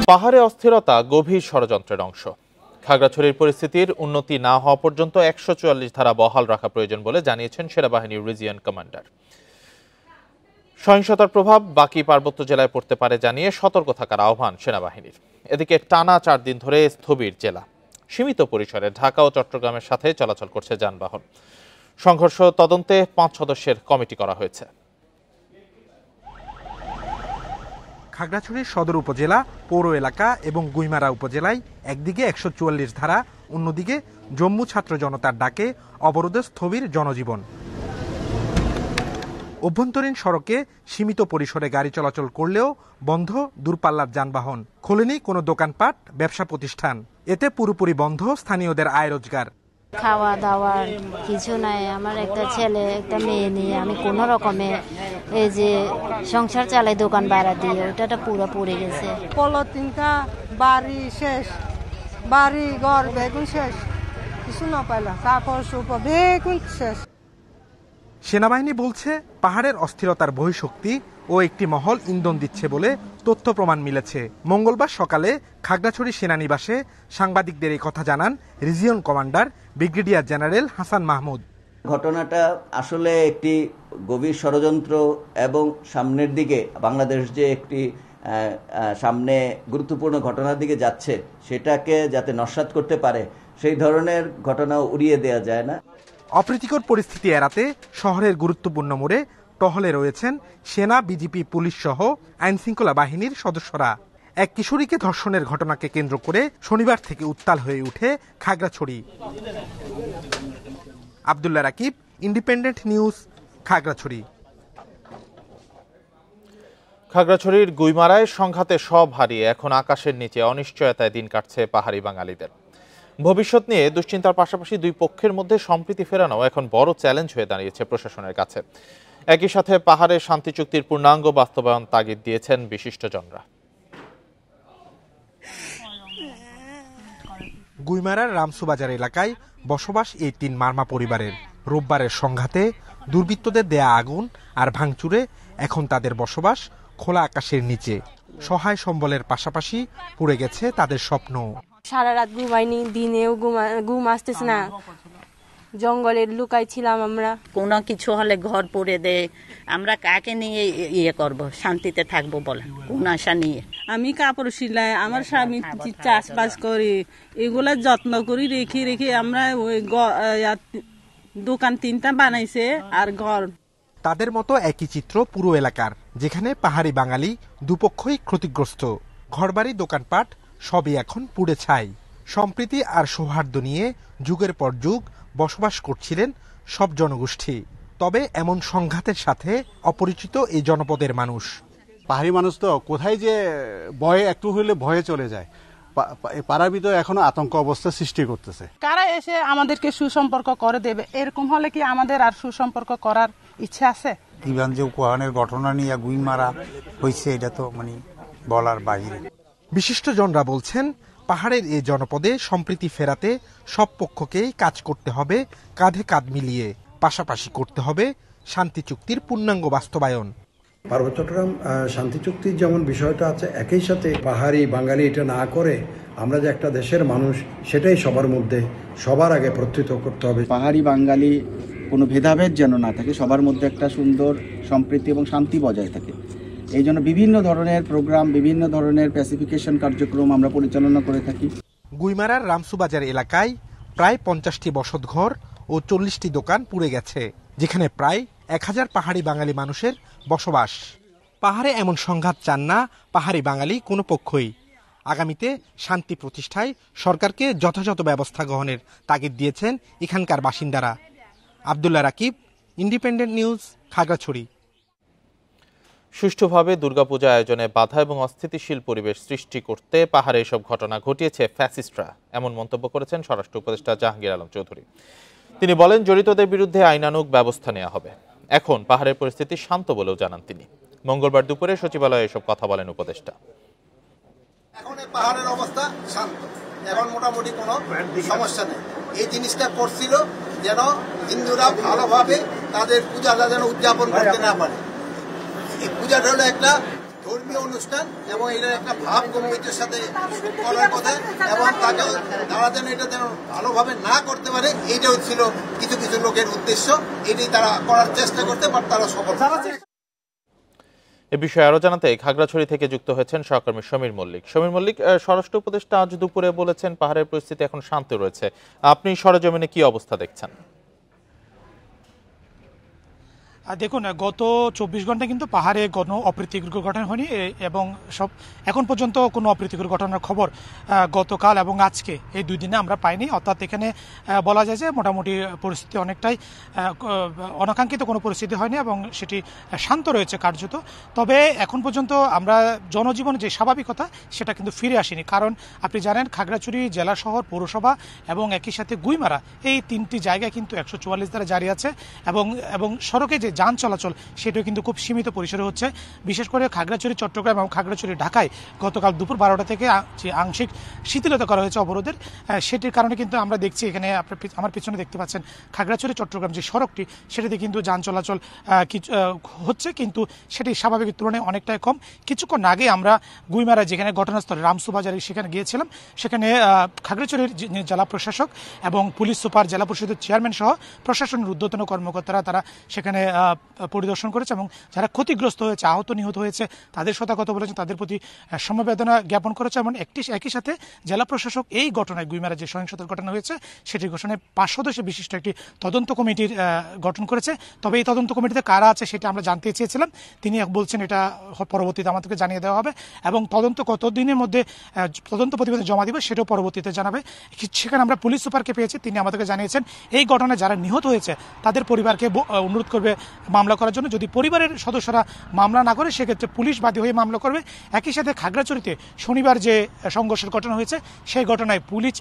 পাহাড়ে অস্থিরতা গভীর ষড়যন্ত্রের অংশ। খাগড়াছড়ির পরিস্থিতির উন্নতি না হওয়া পর্যন্ত ১৪৪ ধারা বহাল রাখা প্রয়োজন বলে জানিয়েছেন সেনাবাহিনীর রিজিয়ন কমান্ডার। সহিংসতার প্রভাব বাকি পার্বত্য জেলায় পড়তে পারে জানিয়ে সতর্ক থাকার আহ্বান সেনাবাহিনীর। এদিকে টানা ৪ দিন ধরে স্থবির জেলা। সীমিত পরিসরে ঢাকা ও চট্টগ্রামের সাথে চলাচল করছে যানবাহন। সংঘর্ষ তদন্তে ৫ সদস্যের কমিটি করা হয়েছে। খাগড়াছড়ির সদর উপজেলা, পৌর এলাকা এবং গুইমারা উপজেলায় একদিকে ১৪৪ ধারা, অন্যদিকে জম্মু ছাত্র জনতার ডাকে অবরোধে স্থবির জনজীবন। অভ্যন্তরীণ সড়কে সীমিত পরিসরে গাড়ি চলাচল করলেও বন্ধ দূরপাল্লার যানবাহন। খোলেনি কোনো দোকানপাট, ব্যবসা প্রতিষ্ঠান। এতে পুরোপুরি বন্ধ স্থানীয়দের আয় রোজগার। খাওয়া দাওয়ার কিছু নাই। আমার একটা ছেলে একটা মেয়ে নিয়ে আমি কোনো রকমে এই যে সংসার চালাই দোকান ভাড়া দিয়ে, ওটা পুরো পড়ে গেছে। পলিথিনটা বাড়ি শেষ, বাড়ি ঘর বেগুন শেষ, কিছু না পাইলাম। কাপড় চোপড় বেগুন শেষ। সেনাবাহিনী বলছে পাহাড়ের অস্থিরতার বহিঃশক্তি ও একটি মহল ইন্ধন দিচ্ছে বলে তথ্য প্রমাণ মিলেছে। মঙ্গলবার সকালে খাগড়াছড়ি সেনানিবাসে সাংবাদিকদের এই কথা জানান region commander brigadier general Hasan Mahmud. ঘটনাটা আসলে একটি গভীর ষড়যন্ত্র এবং সামনের দিকে বাংলাদেশ যে একটি সামনে গুরুত্বপূর্ণ ঘটনার দিকে যাচ্ছে সেটাকে যাতে নস্যাৎ করতে পারে সেই ধরনের ঘটনা উড়িয়ে দেওয়া যায় না। অপ্রীতিকর পরিস্থিতি এড়াতে শহরের গুরুত্বপূর্ণ মোড়ে টহলে রয়েছেন সেনা, বিজিপি, পুলিশ সহ আইনশৃঙ্খলা বাহিনীর সদস্যরা। এক কিশোরীকে ধর্ষণের ঘটনাকে কেন্দ্র করে শনিবার থেকে উত্তাল হয়ে উঠে খাগড়াছড়ি। Abdullah Rakib, independent news, Khagrachhari. খাগড়াছড়ির গুইমারায় সংঘাতে সব হারিয়ে এখন আকাশের নিচে অনিশ্চয়তায় দিন কাটছে পাহাড়ি বাঙালিদের। ভবিষ্যৎ নিয়ে দুশ্চিন্তার পাশাপাশি দুই পক্ষের মধ্যে সম্প্রীতি ফেরানো এখন বড় চ্যালেঞ্জ হয়ে দাঁড়িয়েছে প্রশাসনের কাছে। একই সাথে পাহাড়ের শান্তি চুক্তির পূর্ণাঙ্গ বাস্তবায়ন তাগিদ দিয়েছেন বিশিষ্টজনরা। গুইমারার রামসুবাজার এলাকায় বসবাস এই ৩ মারমা পরিবারের। রোববারের সংঘাতে দুর্বৃত্তদের দেয়া আগুন আর ভাঙচুরে এখন তাদের বসবাস খোলা আকাশের নিচে। সহায় সম্বলের পাশাপাশি পুড়ে গেছে তাদের স্বপ্ন। সারা রাত ঘুমাইনি, দিনেও ঘুম আসতেছে না। জঙ্গলে লুকাইছিলাম আমরা। কোনো কিছু হলে ঘর পড়ে দেয়, আমরা কাকে নিয়ে ইয়ে করব, শান্তিতে থাকবো বলেন, কোন আশা নিয়ে? আমি কাপড় সিলাই, আমার স্বামী চাষবাস করি, এগুলা যত্ন করি রেখে রেখে আমরা ওই দোকান 3টা বানাইছে আর ঘর। তাদের মতো একই চিত্র পুরো এলাকার, যেখানে পাহাড়ি বাঙালি দুপক্ষই ক্ষতিগ্রস্ত। ঘরবাড়ি, দোকানপাট সবই এখন পুড়ে ছাই। সম্প্রীতি আর সৌহার্দ্য নিয়ে যুগের পর যুগ বসবাস করছিলেন সব জনগোষ্ঠী। তবে এমন সংঘাতের সাথে অপরিচিত এই জনপদের মানুষ। পাহাড়ি মানুষ তো কোথায় যে ভয়ে একটু হইলে ভয়ে চলে যায়। পাড়ার ভিতরে এখনো আতঙ্ক অবস্থা সৃষ্টি করতেছে। কারা এসে আমাদেরকে সুসম্পর্ক করে দেবে, এরকম হলে কি আমাদের আর সুসম্পর্ক করার ইচ্ছা আছে? ইভান যে কোহানের ঘটনা নিয়ে গুইমারা হয়েছে, এটা তো মানে বলার বাইরে। বিশিষ্টজনরা বলছেন পাহাড়ের এই জনপদে সম্প্রীতি ফেরাতে সব পক্ষকেই কাজ করতে হবে কাঁধে কাঁধ মিলিয়ে। পাশাপাশি করতে হবে শান্তি চুক্তির পূর্ণাঙ্গ বাস্তবায়ন। পার্বত্য চট্টগ্রাম শান্তি চুক্তির যেমন বিষয়টা আছে, একই সাথে পাহাড়ি বাঙালি এটা না করে আমরা যে একটা দেশের মানুষ সেটাই সবার মধ্যে সবার আগে প্রত্যক্ষ করতে হবে। পাহাড়ি বাঙালি কোনো ভেদাভেদ যেন না থাকে, সবার মধ্যে একটা সুন্দর সম্প্রীতি এবং শান্তি বজায় থাকে। এই জন্য বিভিন্ন ধরনের প্রোগ্রাম, বিভিন্ন ধরনের প্যাসিফিকেশন কার্যক্রম আমরা পরিচালনা করে থাকি। গুইমারার রামসুবাজার এলাকায় প্রায় 50টি বসতঘর ও 40টি দোকান পুড়ে গেছে, যেখানে প্রায় 1000 পাহাড়ি বাঙালি মানুষের বসবাস। পাহাড়ে এমন সংঘাত চান না পাহাড়ি বাঙালি কোনো পক্ষই। আগামীতে শান্তি প্রতিষ্ঠায় সরকারকে যথাযথ ব্যবস্থা গ্রহণের তাগিদ দিয়েছেন এখানকার বাসিন্দারা। Abdullah Rakib, independent news, Khagrachari. সুষ্ঠুভাবে দুর্গাপূজা আয়োজনে বাধা এবং অস্থিতিশীল পরিবেশ সৃষ্টি করতে পাহাড়ে এসব ঘটনা ঘটিয়েছে ফ্যাসিস্টরা, এমন মন্তব্য করেছেন স্বরাষ্ট্র উপদেষ্টা জাহাঙ্গীর আলম চৌধুরী। তিনি বলেন, জড়িতদের বিরুদ্ধে আইনানুগ ব্যবস্থা নেওয়া হবে। এখন পাহাড়ের পরিস্থিতি শান্ত বলেও জানান তিনি। মঙ্গলবার দুপুরে সচিবালয়ে এসব কথা বলেন উপদেষ্টা। এখন পাহাড়ের অবস্থা শান্ত, এখন মোটামুটি কোনো সমস্যা নেই। এই জিনিসটা করছিল যেন হিন্দুরা ভালোভাবে তাদের পূজাটা যেন উদযাপন করতে না পারে। এই পূজাটা হলো একটা ধর্মীয় ধর্মীয় অনুষ্ঠান এবং এটার একটা ভাব গম্ভীরের সাথে করার কথা এবং তাকে তারা যেন এটা যেন ভালোভাবে না করতে পারে, এইটাও ছিল কিছু কিছু লোকের উদ্দেশ্য। এটাই তারা করার চেষ্টা করতে পারে, তারা সফল। এ বিষয়ে আরো জানাতে খাগড়াছড়ি থেকে যুক্ত হয়েছেন সহকর্মী সমীর মল্লিক। সমীর মল্লিক, স্বরাষ্ট্র উপদেষ্টা আজ দুপুরে বলেছেন পাহাড়ের পরিস্থিতি এখন শান্ত রয়েছে। আপনি সরেজমিনে কি অবস্থা দেখছেন? দেখুন, গত 24 ঘন্টা কিন্তু পাহাড়ে কোনো অপ্রীতিকর ঘটনা হয়নি এবং এখন পর্যন্ত কোনো অপ্রীতিকর ঘটনার খবর গতকাল এবং আজকে এই 2 দিনে আমরা পাইনি। অর্থাৎ এখানে বলা যায় যে মোটামুটি পরিস্থিতি অনেকটাই অনাকাঙ্ক্ষিত কোনো পরিস্থিতি হয়নি এবং সেটি শান্ত রয়েছে কার্যত। তবে এখন পর্যন্ত আমরা জনজীবনে যে স্বাভাবিকতা সেটা কিন্তু ফিরে আসেনি। কারণ আপনি জানেন খাগড়াছড়ি জেলা শহর, পৌরসভা এবং একই সাথে গুইমারা, এই 3টি জায়গায় কিন্তু 144 ধারা জারি আছে এবং সড়কে যে যান চলাচল সেটাও কিন্তু খুব সীমিত পরিসরে হচ্ছে। বিশেষ করে খাগড়াছড়ি চট্টগ্রাম এবং খাগড়াছড়ি ঢাকায় গতকাল দুপুর 12টা থেকে যে আংশিক শিথিলতা করা হয়েছে অবরোধের, সেটির কারণে কিন্তু আমরা দেখছি এখানে আমার পিছনে দেখতে পাচ্ছেন খাগড়াছড়ি চট্টগ্রাম যে সড়কটি সেটাতে কিন্তু যান চলাচল হচ্ছে, কিন্তু সেটি স্বাভাবিক তুলনায় অনেকটাই কম। কিছুক্ষণ আগে আমরা গুইমারা যেখানে ঘটনাস্থলে রামসু বাজারে সেখানে গিয়েছিলাম, সেখানে খাগড়াছড়ির জেলা প্রশাসক এবং পুলিশ সুপার, জেলা পরিষদের চেয়ারম্যান সহ প্রশাসনের ঊর্ধ্বতন কর্মকর্তারা তারা সেখানে পরিদর্শন করেছে এবং যারা ক্ষতিগ্রস্ত হয়েছে, আহত নিহত হয়েছে তাদের সাথে কথা বলেছে, তাদের প্রতি সমবেদনা জ্ঞাপন করেছে। এবং একই সাথে জেলা প্রশাসক এই ঘটনায় গুইমারা যে সহিংসতার ঘটনা হয়েছে সেটির ঘটনায় 5 সদস্য বিশিষ্ট একটি তদন্ত কমিটির গঠন করেছে। তবে এই তদন্ত কমিটিতে কারা আছে সেটা আমরা জানতে চেয়েছিলাম, তিনি বলছেন এটা পরবর্তীতে আমাদেরকে জানিয়ে দেওয়া হবে এবং তদন্ত কত দিনের মধ্যে তদন্ত প্রতিবেদন জমা দিবে সেটাও পরবর্তীতে জানাবে। সেখানে আমরা পুলিশ সুপারকে পেয়েছি, তিনি আমাদেরকে জানিয়েছেন এই ঘটনায় যারা নিহত হয়েছে তাদের পরিবারকে অনুরোধ করবে মামলা করার জন্য। যদি পরিবারের সদস্যরা মামলা না করে সেক্ষেত্রে পুলিশ বাদী হয়ে মামলা করবে। একই সাথে খাগড়াছড়িতে শনিবার যে সংঘর্ষের ঘটনা হয়েছে সেই ঘটনায় পুলিশ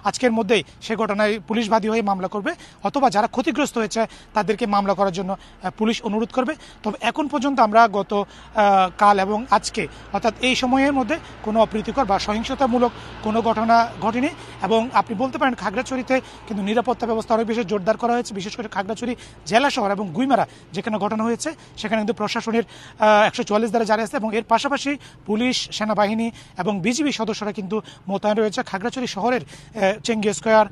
আজকের মধ্যেই সেই ঘটনায় পুলিশ বাদী হয়ে মামলা করবে, অথবা যারা ক্ষতিগ্রস্ত হয়েছে তাদেরকে মামলা করার জন্য পুলিশ অনুরোধ করবে। তবে এখন পর্যন্ত আমরা গত কাল এবং আজকে অর্থাৎ এই সময়ের মধ্যে কোনো অপ্রীতিকর বা সহিংসতামূলক কোনো ঘটনা ঘটেনি। এবং আপনি বলতে পারেন খাগড়াছড়িতে কিন্তু নিরাপত্তা ব্যবস্থা অনেক বেশি জোরদার করা হয়েছে। বিশেষ করে খাগড়াছড়ি জেলা শহর এবং গুইমারা যেখানে ঘটনা হয়েছে সেখানে কিন্তু প্রশাসনের 144 ধারা জারি আছে এবং এর পাশাপাশি পুলিশ, সেনাবাহিনী এবং বিজিবি সদস্যরা কিন্তু মোতায়েন রয়েছে। খাগড়াছড়ি শহরের চেঙ্গি স্কোয়ার,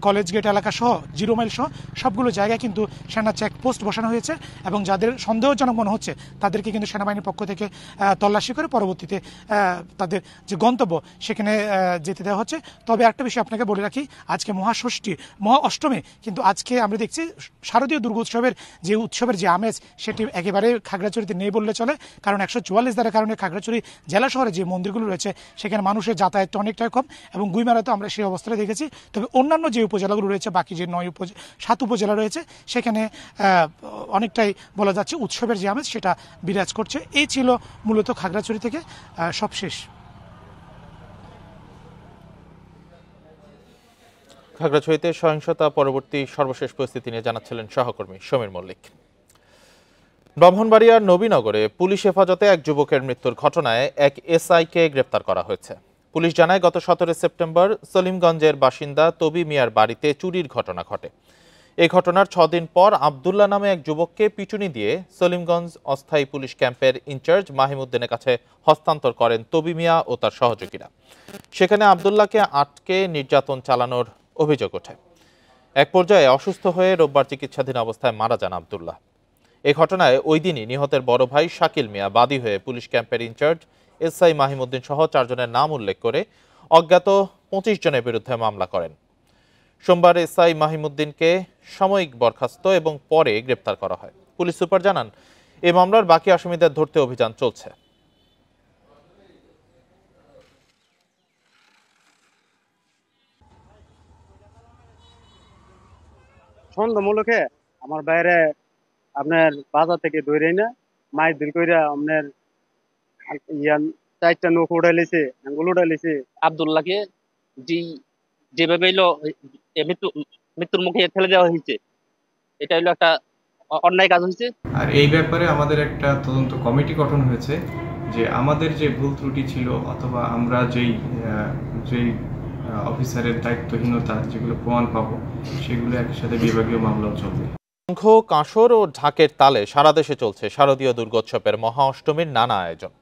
কলেজ গেট এলাকা সহ 0 মাইল সহ সবগুলো জায়গায় কিন্তু সেনা চেকপোস্ট বসানো হয়েছে এবং যাদের সন্দেহজনক মনে হচ্ছে তাদেরকে কিন্তু সেনাবাহিনীর পক্ষ থেকে তল্লাশি করে পরবর্তীতে তাদের যে গন্তব্য সেখানে যেতে দেওয়া হচ্ছে। তবে একটা বিষয় আপনাকে বলে রাখি, আজকে মহা অষ্টমী, কিন্তু আজকে আমরা দেখছি শারদীয় দুর্গোৎসবের যে আমেজ সেটি একেবারে খাগড়াছড়িতে নেই বললে চলে। কারণ 144 ধারার কারণে খাগড়াছড়ি জেলা শহরে যে মন্দিরগুলো রয়েছে সেখানে মানুষের যাতায়াতটা অনেকটাই কম এবং গুইমারাতে আমরা সেই অবস্থায় দেখেছি। তবে অন্যান্য যে উপজেলাগুলো রয়েছে, বাকি যে 7 উপজেলা রয়েছে সেখানে অনেকটাই বলা যাচ্ছে উৎসবের যে আমেজ সেটা বিরাজ করছে। এই ছিল মূলত খাগড়াছড়ি থেকে সবশেষ। খাগড়াছড়িতে সহিংসতা পরবর্তী সর্বশেষ পরিস্থিতি নিয়ে জানাচ্ছিলেন সহকর্মী সমীর মল্লিক। ব্রাহ্মণবাড়িয়ার নবীনগরে পুলিশ হেফাজতে এক যুবকের মৃত্যুর ঘটনায় এক এসআইকে গ্রেপ্তার করা হয়েছে। পুলিশ জানায় গত 17 সেপ্টেম্বর সলিমগঞ্জের বাসিন্দা তবি মিয়ার বাড়িতে চুরির ঘটনা ঘটে। এই ঘটনার 6 দিন পর আবদুল্লাহ নামে এক যুবককে পিটুনি দিয়ে সলিমগঞ্জ অস্থায়ী পুলিশ ক্যাম্পের ইনচার্জ মাহিমুদ্দিনের কাছে হস্তান্তর করেন তবি মিয়া ও তার সহযোগীরা। সেখানে আবদুল্লাহকে আটকে নির্যাতন চালানোর অভিযোগ ওঠে। এক পর্যায়ে অসুস্থ হয়ে রোববার চিকিৎসাধীন অবস্থায় মারা যান আবদুল্লাহ। এই ঘটনায় ওই দিনই নিহতের বড় ভাই শাকিল মিয়া বাদী হয়ে পুলিশ ক্যাম্পের ইনচার্জ এসআই মাহিমুদ্দিন সহ 4 জনের নাম উল্লেখ করে অজ্ঞাত 25 জনের বিরুদ্ধে মামলা করেন। সোমবার এসআই মাহিমুদ্দিনকে সাময়িক বরখাস্ত এবং পরে গ্রেপ্তার করা হয়। পুলিশ সুপার জানান, এই মামলার বাকি আসামিদের ধরতে অভিযান চলছে। সন্দেহমূলকে আমার বাইরে আপনার বাজার থেকে ধরে না মাছ দূর করে আপনার 4টা নৌকো উঠাই লিছে, আঙ্গুল উঠাই লিছে। আবদুল্লাহকে যেভাবে মৃত্যুর মুখে ঠেলে দেওয়া হয়েছে, এটা হলো একটা অন্যায় কাজ হয়েছে। আর এই ব্যাপারে আমাদের একটা তদন্ত কমিটি গঠন হয়েছে যে আমাদের যে ভুল ত্রুটি ছিল অথবা আমরা যেই অফিসারের দায়িত্বহীনতা যেগুলো প্রমাণ পাবো সেগুলো একসাথে বিভাগীয় মামলাও চলবে। শঙ্খ, কাঁসর ও ঢাকের তালে সারা দেশে চলছে শারদীয় দুর্গোৎসবের মহা অষ্টমীর নানা আয়োজন।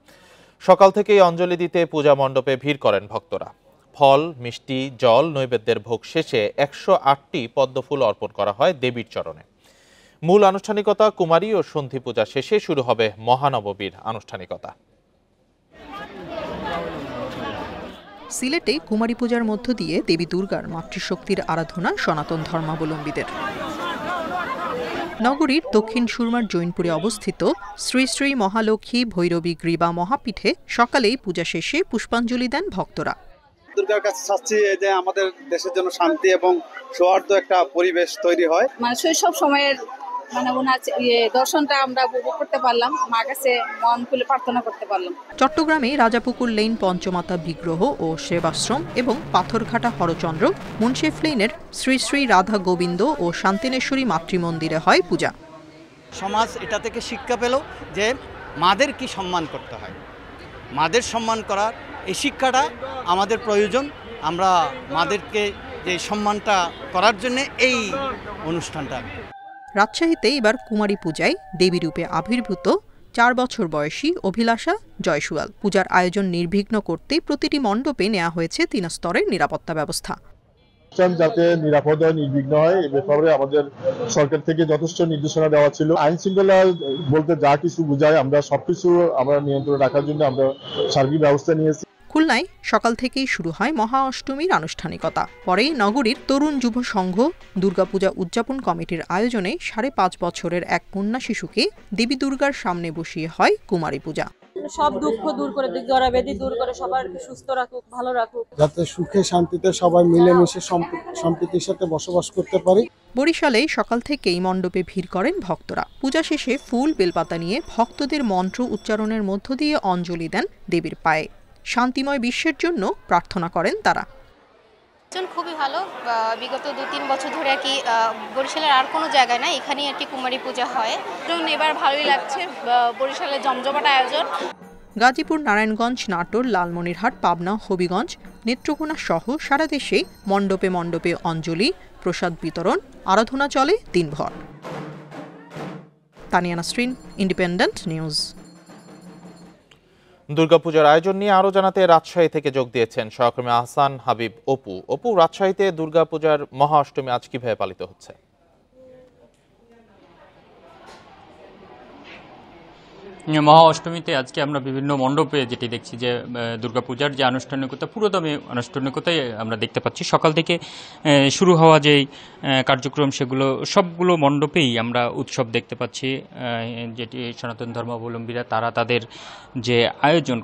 সকাল থেকেই অঞ্জলি দিতে পূজা মণ্ডপে ভিড় করেন ভক্তরা। ফল, মিষ্টি, জল, নৈবেদ্যের ভোগ শেষে 108টি পদ্মফুল অর্পণ করা হয় দেবীর চরণে। মূল আনুষ্ঠানিকতা কুমারী ও সন্ধি পূজা শেষে শুরু হবে মহানবমীর আনুষ্ঠানিকতা। সিলেটে কুমারী পূজার মধ্য দিয়ে দেবী দুর্গার মাতৃশক্তির আরাধনা সনাতন ধর্মাবলম্বীদের। নগরীর দক্ষিণ সুরমার জৈনপুরে অবস্থিত শ্রী শ্রী মহালক্ষ্মী ভৈরবী গ্রীবা মহাপীঠে সকালেই পূজা শেষে পুষ্পাঞ্জলি দেন ভক্তরা। দুর্গার কাছে চাচ্ছি যে আমাদের দেশের জন্য শান্তি এবং সৌহার্দ্য একটা পরিবেশ তৈরি হয়। শৈশব সময়ের ওনার দর্শনটা আমরা উপভোগ করতে পারলাম, মার কাছে মন খুলে প্রার্থনা করতে পারলাম। চট্টগ্রামে রাজাপুকুর লেন পঞ্চমাতা বিগ্রহ ও সেবাশ্রম এবং পাথরঘাটা হরচন্দ্র মুন্সিফ লেনের শ্রী শ্রী রাধা গোবিন্দ ও শান্তিনেশ্বরী মাতৃমন্দিরে হয় পূজা। সমাজ এটা থেকে শিক্ষা পেল যে মাদের কি সম্মান করতে হয়, মাদের সম্মান করার এই শিক্ষাটা আমাদের প্রয়োজন। আমরা মাদেরকে যে সম্মানটা করার জন্য এই অনুষ্ঠানটা। রাজশাহীতে এবার কুমারী পূজায় দেবী রূপে আবির্ভূত 4 বছর বয়সী অভিলাষা জয়সুয়াল। পূজার আয়োজন নির্বিঘ্ন করতে প্রতিটি মণ্ডপে নেওয়া হয়েছে 3 স্তরের নিরাপত্তা ব্যবস্থা। যাতে নিরাপদ হয়, নির্বিঘ্ন হয়, এ ব্যাপারে আমাদের সরকার থেকে যথেষ্ট নির্দেশনা দেওয়া ছিল। আইন শৃঙ্খলা বলতে যা কিছু বোঝায় আমরা সবকিছু আমরা নিয়ন্ত্রণে রাখার জন্য আমরা সার্বিক ব্যবস্থা নিয়েছি। খুলনায় সকাল থেকেই শুরু হয় মহা অষ্টমীর আনুষ্ঠানিকতা। পরে নগরীর তরুণ যুব সংঘ দুর্গাপূজা উদযাপন কমিটির আয়োজনে 5.5 বছরের এক কন্যা শিশুকে দেবী দুর্গার সামনে বসিয়ে হয় কুমারী পূজা। সব দুঃখ দূর করে, জরাবেদি দূর করে, সবার সুস্থ রাখুক, ভালো রাখুক, যাতে সুখে শান্তিতে সবাই মিলেমিশে সম্প্রীতির সাথে বসবাস করতে পারি। বরিশালে সকাল থেকেই মণ্ডপে ভিড় করেন ভক্তরা। পূজা শেষে ফুল বেলপাতা নিয়ে ভক্তদের মন্ত্র উচ্চারণের মধ্য দিয়ে অঞ্জলি দেন দেবীর পায়ে। শান্তিময় বিশ্বের জন্য প্রার্থনা করেন তারা। খুবই ভালো। বিগত 2-3 বছর ধরে আর কি বরিশালের আর কোনো জায়গায় না, এখানেই আর কি কুমারী পূজা হয়। এবার ভালোই লাগছে, বরিশালের জমজমাট আয়োজন। গাজীপুর, নারায়ণগঞ্জ, নাটোর, লালমনিরহাট, পাবনা, হবিগঞ্জ, নেত্রকোনা সহ সারা দেশে মণ্ডপে মণ্ডপে অঞ্জলি, প্রসাদ বিতরণ, আরাধনা চলে দিনভর। Tania Nasrin, independent news. দুর্গাপূজার আয়োজন নিয়ে আরো জানাতে রাজশাহী থেকে যোগ দিয়েছেন সহকর্মী আহসান হাবিব অপু। রাজশাহীতে দুর্গাপূজার মহা অষ্টমী আজ কিভাবে পালিত হচ্ছে? মহা অষ্টমীতে আজকে আমরা বিভিন্ন মণ্ডপে যেটি দেখছি যে দুর্গাপূজার যে আনুষ্ঠানিকতা, পুরোদমে আনুষ্ঠানিকতাই আমরা দেখতে পাচ্ছি। সকাল থেকে শুরু হওয়া যে কার্যক্রম সেগুলো সবগুলো মণ্ডপেই আমরা উৎসব দেখতে পাচ্ছি। যেটি সনাতন ধর্মাবলম্বীরা তারা তাদের যে আয়োজন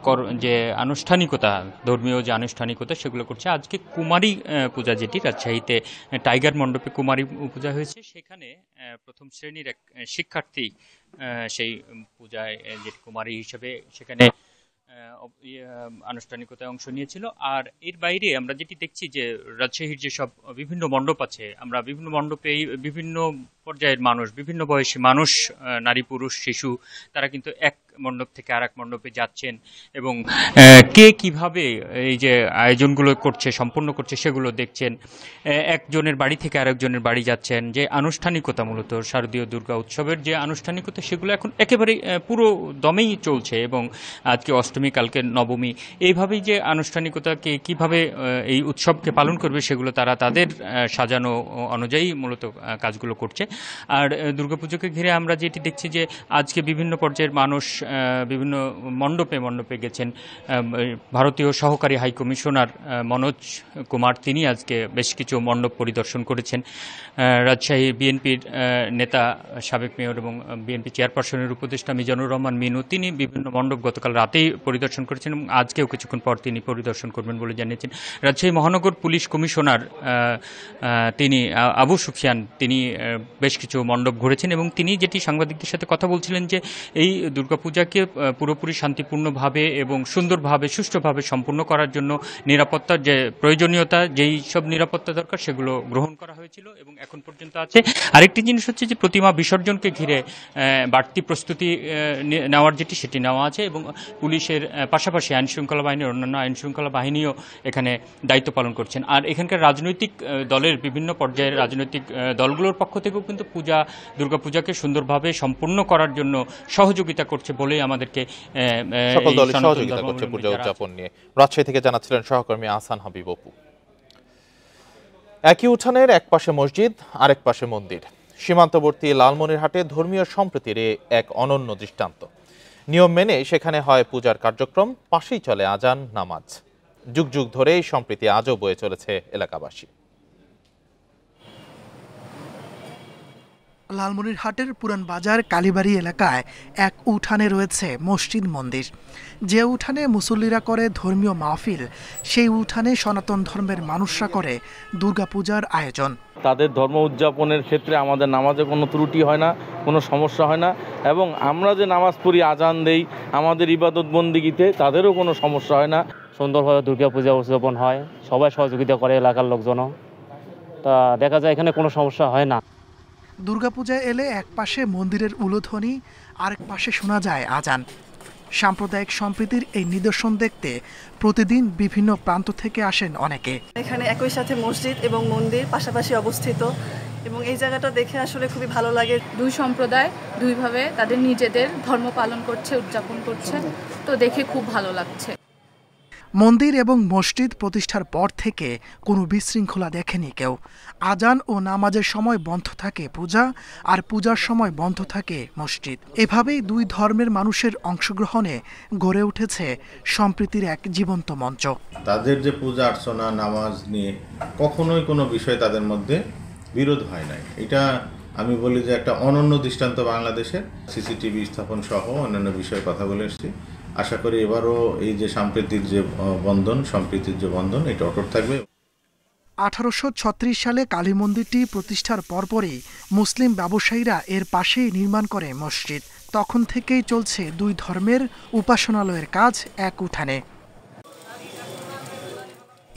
যে আনুষ্ঠানিকতা, ধর্মীয় যে আনুষ্ঠানিকতা সেগুলো করছে। আজকে কুমারী পূজা, যেটি রাজশাহীতে টাইগার মণ্ডপে কুমারী পূজা হয়েছে, সেখানে প্রথম শ্রেণীর এক শিক্ষার্থী সেই পূজায় যে কুমারী হিসেবে সেখানে আনুষ্ঠানিকতায় অংশ নিয়েছিল। আর এর বাইরে আমরা যেটি দেখছি যে রাজশাহীর যেসব বিভিন্ন মণ্ডপ আছে, আমরা বিভিন্ন মণ্ডপে বিভিন্ন পর্যায়ের মানুষ, বিভিন্ন বয়সী মানুষ, নারী, পুরুষ, শিশু, তারা কিন্তু এক মণ্ডপ থেকে আরেক মণ্ডপে যাচ্ছেন এবং কে কিভাবে এই যে আয়োজনগুলো করছে, সম্পন্ন করছে, সেগুলো দেখছেন। একজনের বাড়ি থেকে আরেকজনের বাড়ি যাচ্ছেন। যে আনুষ্ঠানিকতা, মূলত শারদীয় দুর্গা উৎসবের যে আনুষ্ঠানিকতা, সেগুলো এখন একেবারে পুরো দমেই চলছে এবং আজকে অষ্টমী, কালকে নবমী, এইভাবেই যে আনুষ্ঠানিকতাকে কিভাবে এই উৎসবকে পালন করবে সেগুলো তারা তাদের সাজানো অনুযায়ী মূলত কাজগুলো করছে। আর দুর্গাপুজোকে ঘিরে আমরা যেটি দেখছি যে আজকে বিভিন্ন পর্যায়ের মানুষ বিভিন্ন মণ্ডপে গেছেন। ভারতীয় সহকারী হাই কমিশনার মনোজ কুমার, তিনি আজকে বেশ কিছু মণ্ডপ পরিদর্শন করেছেন। রাজশাহী বিএনপির নেতা, সাবেক মেয়র এবং বিএনপি চেয়ারপারসনের উপদেষ্টা মিজানুর রহমান মিনু, তিনি বিভিন্ন মণ্ডপ গতকাল রাতেই পরিদর্শন করেছেন এবং আজকেও কিছুক্ষণ পর তিনি পরিদর্শন করবেন বলে জানিয়েছেন। রাজশাহী মহানগর পুলিশ কমিশনার তিনি আবু সুফিয়ান, তিনি বেশ কিছু মণ্ডপ ঘুরেছেন এবং তিনি যেটি সাংবাদিকদের সাথে কথা বলছিলেন যে এই দুর্গাপূজা দুর্গাপূজাকে পুরোপুরি শান্তিপূর্ণভাবে এবং সুন্দরভাবে সুষ্ঠুভাবে সম্পূর্ণ করার জন্য নিরাপত্তার যে প্রয়োজনীয়তা, যেই সব নিরাপত্তা দরকার সেগুলো গ্রহণ করা হয়েছিল এবং এখন পর্যন্ত আছে। আরেকটি জিনিস হচ্ছে যে প্রতিমা বিসর্জনকে ঘিরে বাড়তি প্রস্তুতি নেওয়ার সেটি নেওয়া আছে এবং পুলিশের পাশাপাশি আইনশৃঙ্খলা বাহিনীর অন্যান্য আইনশৃঙ্খলা বাহিনীও এখানে দায়িত্ব পালন করছেন। আর এখানকার রাজনৈতিক দলের বিভিন্ন পর্যায়ের রাজনৈতিক দলগুলোর পক্ষ থেকেও কিন্তু দুর্গাপূজাকে সুন্দরভাবে সম্পূর্ণ করার জন্য সহযোগিতা করছে বলেই আমাদেরকে সকল দল সহযোগিতা করছে পূজা উদযাপন নিয়ে। রাজশাহী থেকে জানাচ্ছিলেন সহকর্মী আহসান হাবিব অপু। একই উঠানের এক পাশে মসজিদ, আরেক পাশে মন্দির। সীমান্তবর্তী লালমনিরহাটে ধর্মীয় সম্প্রীতির এক অনন্য দৃষ্টান্ত। নিয়ম মেনে সেখানে হয় পূজার কার্যক্রম, পাশেই চলে আজান, নামাজ। যুগ যুগ ধরে এই সম্প্রীতি আজও বয়ে চলেছে এলাকাবাসী। লালমনিরহাটের পুরান বাজার কালীবাড়ি এলাকায় এক উঠানে রয়েছে মসজিদ মন্দির। যে উঠানে মুসল্লিরা করে ধর্মীয় মাহফিল, সেই উঠানে সনাতন ধর্মের মানুষরা করে দুর্গাপূজার আয়োজন। তাদের ধর্ম উদযাপনের ক্ষেত্রে আমাদের নামাজে কোনো ত্রুটি হয় না, কোনো সমস্যা হয় না, এবং আমরা যে নামাজ পড়ি, আজান দেই, আমাদের ইবাদত বন্দিগিতে তাদেরও কোনো সমস্যা হয় না। সুন্দরভাবে দুর্গাপূজা উদযাপন হয়, সবাই সহযোগিতা করে, এলাকার লোকজনও। তা দেখা যায় এখানে কোনো সমস্যা হয় না। দুর্গাপূজায় এলে এক পাশে মন্দিরের উলুধ্বনি, আরেক পাশে শোনা যায় আজান। সাম্প্রদায়িক সম্প্রীতির এই নিদর্শন দেখতে প্রতিদিন বিভিন্ন প্রান্ত থেকে আসেন অনেকে। এখানে একই সাথে মসজিদ এবং মন্দির পাশাপাশি অবস্থিত এবং এই জায়গাটা দেখে আসলে খুবই ভালো লাগে। দুই সম্প্রদায় দুইভাবে তাদের নিজেদের ধর্ম পালন করছে, উদযাপন করছে, তো দেখে খুব ভালো লাগছে। মন্দির এবং মসজিদ প্রতিষ্ঠার পর থেকে কোনো বিশৃঙ্খলা দেখেনি কেউ। আজান ও নামাজের সময় বন্ধ থাকে পূজা, আর পূজার সময় বন্ধ থাকে মসজিদ। এভাবেই দুই ধর্মের মানুষের অংশগ্রহণে গড়ে উঠেছে সম্প্রীতির এক জীবন্ত মঞ্চ। তাদের যে পূজা অর্চনা, নামাজ নিয়ে কখনোই কোনো বিষয় তাদের মধ্যে বিরোধ হয় নাই। এটা আমি বলি যে একটা অনন্য দৃষ্টান্ত বাংলাদেশের। সিসিটিভি স্থাপন সহ অন্যান্য বিষয়ে কথা বলে এসেছি। আশা করি এবারও এই যে সম্প্রীতির যে বন্ধন এটা অটুট থাকবে। 1836 সালে কালী মন্দিরটি প্রতিষ্ঠার পরপরই মুসলিম ব্যবসায়ীরা এর পাশেই নির্মাণ করে মসজিদ। তখন থেকেই চলছে দুই ধর্মের উপাসনালয়ের কাজ এক উঠানে।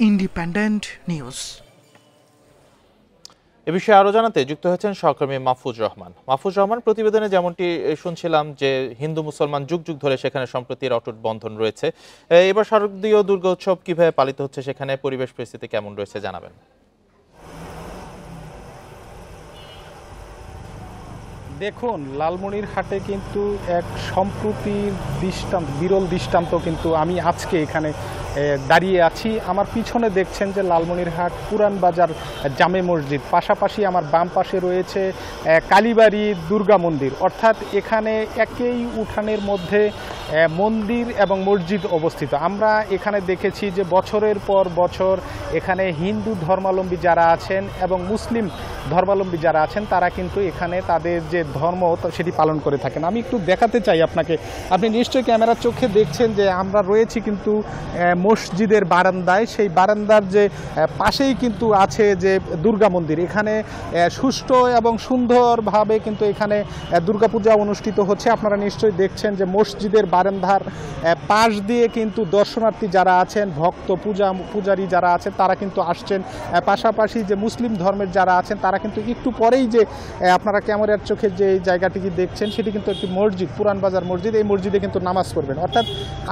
Independent news. এ বিষয়ে আরো জানাতে যুক্ত হয়েছেন সহকর্মী মাহফুজ রহমান। মাহফুজ রহমান, প্রতিবেদনে যেমনটি শুনছিলাম যে হিন্দু মুসলমান যুগ যুগ ধরে সেখানে সম্প্রীতির অটুট বন্ধন রয়েছে। এবার শারদীয় দুর্গা উৎসব কিভাবে পালিত হচ্ছে, সেখানে পরিবেশ পরিস্থিতি কেমন রয়েছে জানাবেন। দেখুন, লালমনিরহাটে কিন্তু এক সম্প্রীতির দৃষ্টান্ত, বিরল দৃষ্টান্ত কিন্তু আমি আজকে এখানে দাঁড়িয়ে আছি। আমার পিছনে দেখছেন যে লালমনিরহাট পুরান বাজার জামে মসজিদ, পাশাপাশি আমার বাম পাশে রয়েছে কালীবাড়ি দুর্গা মন্দির। অর্থাৎ এখানে একই উঠানের মধ্যে মন্দির এবং মসজিদ অবস্থিত। আমরা এখানে দেখেছি যে বছরের পর বছর এখানে হিন্দু ধর্মাবলম্বী যারা আছেন এবং মুসলিম ধর্মাবলম্বী যারা আছেন তারা কিন্তু এখানে তাদের যে ধর্ম সেটি পালন করে থাকেন। আমি একটু দেখাতে চাই আপনাকে, আপনি নিশ্চয়ই ক্যামেরার চোখে দেখছেন যে আমরা রয়েছি কিন্তু মসজিদের বারান্দায়। সেই বারান্দার যে পাশেই কিন্তু আছে যে দুর্গা মন্দির। এখানে সুষ্ঠু এবং সুন্দরভাবে কিন্তু এখানে দুর্গাপূজা অনুষ্ঠিত হচ্ছে। আপনারা নিশ্চয়ই দেখছেন যে মসজিদের বারান্দার পাশ দিয়ে কিন্তু দর্শনার্থী যারা আছেন, ভক্ত পূজারী যারা আছেন তারা কিন্তু আসছেন। পাশাপাশি যে মুসলিম ধর্মের যারা আছেন তারা কিন্তু একটু পরেই যে আপনারা ক্যামেরার চোখে যে জায়গাটি দেখছেন সেটি কিন্তু একটি মসজিদ, পুরান বাজার মসজিদ। এই মসজিদে কিন্তু নামাজ পড়বেন। অর্থাৎ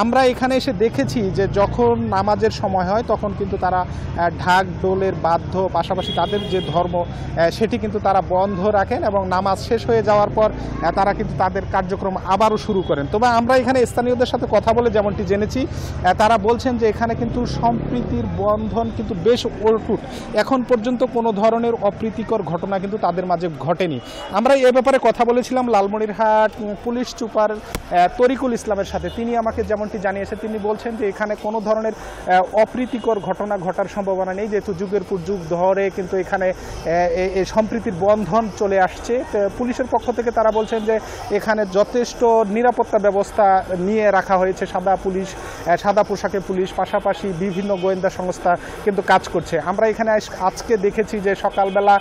আমরা এখানে এসে দেখেছি যে যখন নামাজের সময় হয় তখন কিন্তু তারা ঢাক ঢোলের বাদ্য, পাশাপাশি তাদের যে ধর্ম সেটি কিন্তু তারা বন্ধ রাখেন এবং নামাজ শেষ হয়ে যাওয়ার পর তারা কিন্তু তাদের কার্যক্রম আবারও শুরু করেন। তবে আমরা এখানে স্থানীয়দের সাথে কথা বলে যেমনটি জেনেছি, তারা বলছেন যে এখানে কিন্তু সম্প্রীতির বন্ধন কিন্তু বেশ অটুট। এখন পর্যন্ত কোনো ধরনের অপ্রীতিকর ঘটনা কিন্তু তাদের মাঝে ঘটেনি। আমরা এ ব্যাপারে কথা বলেছিলাম লালমনিরহাট পুলিশ সুপার তরিকুল ইসলামের সাথে। তিনি আমাকে যেমনটি জানিয়েছে, তিনি বলছেন যে এখানে কোনো ধরনের অপ্রীতিকর ঘটনা ঘটার সম্ভাবনা নেই, যেহেতু যুগের পর যুগ ধরে কিন্তু এখানে সম্প্রীতির বন্ধন চলে আসছে। পুলিশের পক্ষ থেকে তারা বলছেন যে এখানে যথেষ্ট নিরাপত্তা ব্যবস্থা নিয়ে রাখা হয়েছে। সাদা পোশাকে পুলিশ, পাশাপাশি বিভিন্ন গোয়েন্দা সংস্থা কিন্তু কাজ করছে। আমরা এখানে আজকে দেখেছি যে সকালবেলা